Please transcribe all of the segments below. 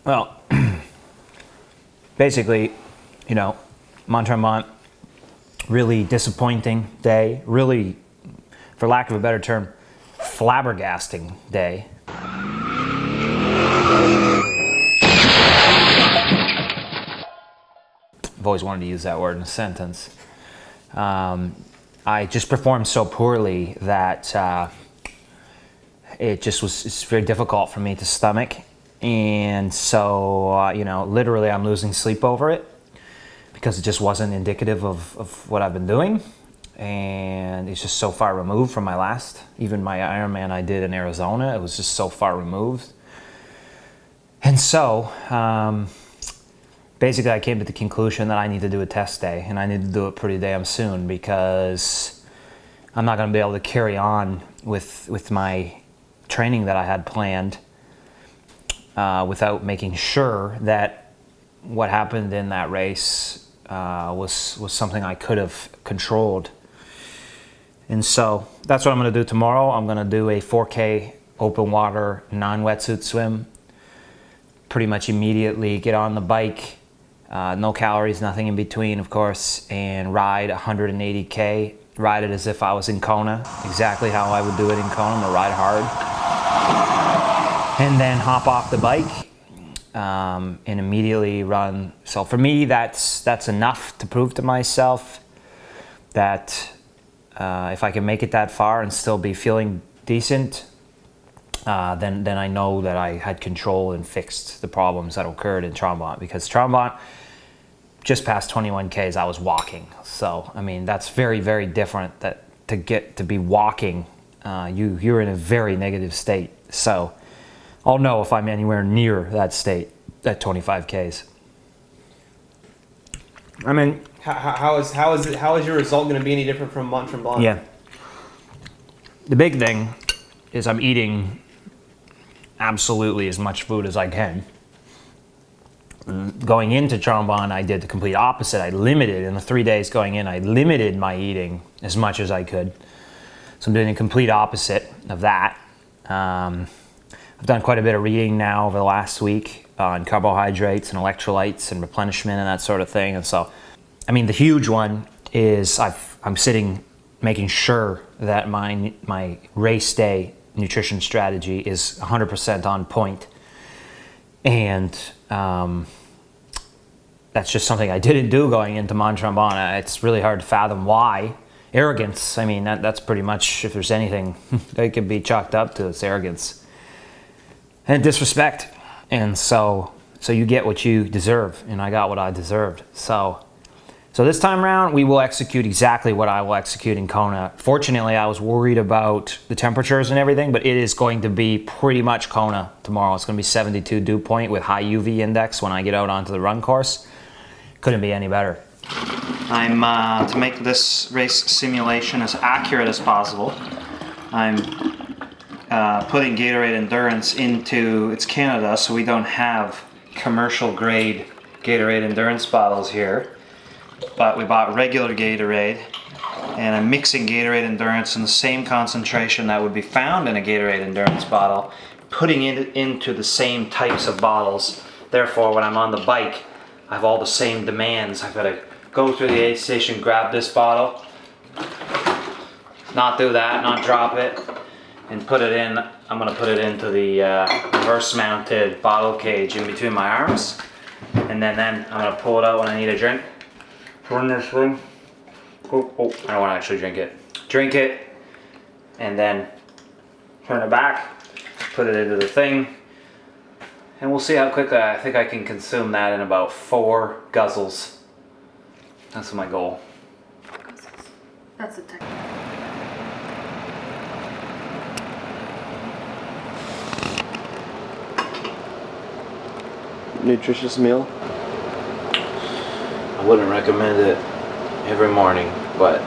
Well, basically, you know, Mont Tremblant, really disappointing day, really, for lack of a better term, flabbergasting day. I've always wanted to use that word in a sentence. I just performed so poorly that it's very difficult for me to stomach. And so, literally I'm losing sleep over it because it just wasn't indicative of what I've been doing. And it's just so far removed from my last, even my Ironman I did in Arizona, it was just so far removed. And so, basically I came to the conclusion that I need to do a test day, and I need to do it pretty damn soon because I'm not going to be able to carry on with my training that I had planned without making sure that what happened in that race was something I could have controlled. And so that's what I'm going to do tomorrow. I'm going to do a 4K open water non-wetsuit swim. Pretty much immediately get on the bike, no calories, nothing in between, of course, and ride 180K. Ride it as if I was in Kona, exactly how I would do it in Kona. I'm going to ride hard. And then hop off the bike and immediately run. So for me, that's enough to prove to myself that if I can make it that far and still be feeling decent, then I know that I had control and fixed the problems that occurred in Tremblant. Because Tremblant, just past 21 Ks, I was walking. So I mean, that's very, very different. That to get to be walking, you're in a very negative state. So I'll know if I'm anywhere near that state at 25 Ks. I mean, how is your result going to be any different from Mont Tremblant? Yeah. The big thing is I'm eating absolutely as much food as I can. Going into Tremblant, I did the complete opposite. I limited, in the 3 days going in, I limited my eating as much as I could. So I'm doing the complete opposite of that. I've done quite a bit of reading now over the last week on carbohydrates and electrolytes and replenishment and that sort of thing. And so, I mean, the huge one is I'm sitting making sure that my race day nutrition strategy is 100% on point. And that's just something I didn't do going into Mont Tremblant. It's really hard to fathom why. Arrogance, I mean, that's pretty much, if there's anything that could be chalked up to, it's arrogance. And disrespect. And so you get what you deserve, and I got what I deserved. So this time around, we will execute exactly what I will execute in Kona. Fortunately, I was worried about the temperatures and everything, but it is going to be pretty much Kona tomorrow. It's going to be 72 dew point with high UV index when I get out onto the run course. Couldn't be any better. I'm, to make this race simulation as accurate as possible, I'm putting Gatorade Endurance into, it's Canada, so we don't have commercial grade Gatorade Endurance bottles here. But we bought regular Gatorade, and I'm mixing Gatorade Endurance in the same concentration that would be found in a Gatorade Endurance bottle, putting it into the same types of bottles. Therefore, when I'm on the bike, I have all the same demands. I've got to go through the aid station, grab this bottle, not do that, not drop it, and put it in. I'm going to put it into the reverse mounted bottle cage in between my arms, and then I'm going to pull it out when I need a drink. Run this thing. Oh, I don't want to actually drink it. Drink it, and then turn it back, put it into the thing, and we'll see how quickly I think I can consume that in about 4 guzzles. That's my goal. That's a technique. Nutritious meal? I wouldn't recommend it every morning, but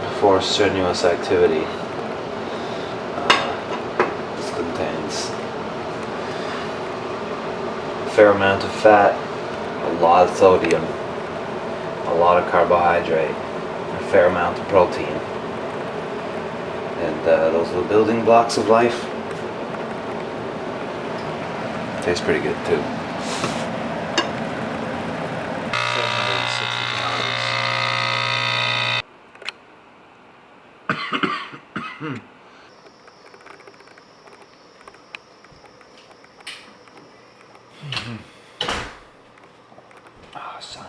before strenuous activity. This contains a fair amount of fat, a lot of sodium, a lot of carbohydrate, a fair amount of protein. And those are the building blocks of life. Tastes pretty good too. Oh, son.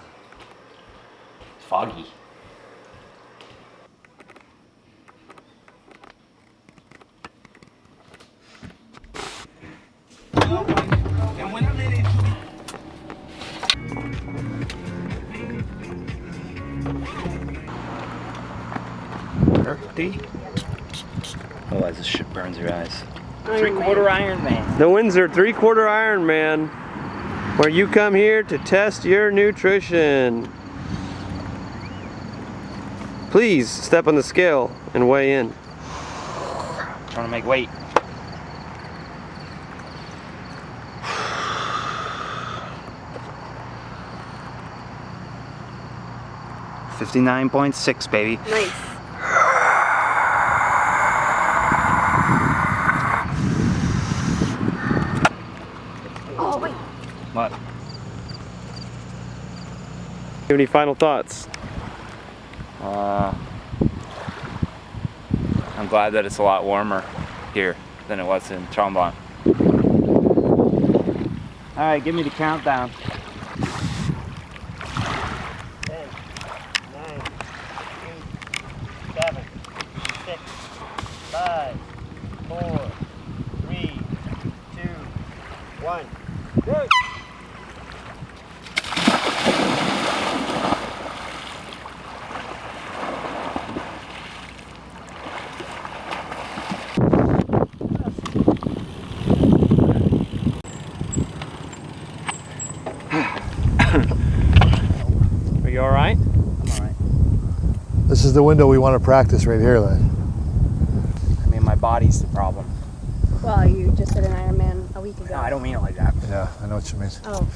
It's foggy. Otherwise, this shit burns your eyes. Three-quarter Ironman. The Windsor 3/4 Ironman, where you come here to test your nutrition. Please step on the scale and weigh in. Trying to make weight. $59.6, baby. Nice. Oh, wait. What? Have any final thoughts? I'm glad that it's a lot warmer here than it was in Tremblant. All right, give me the countdown. 10, 9, 8, 7, 6, 5, 4, 3, 2, 1. Go! Are you all right? I'm all right. This is the window we want to practice right here, then. I mean, my body's the problem. Well, you just did an Ironman a week ago. No, I don't mean it like that. Yeah, I know what you mean. Oh.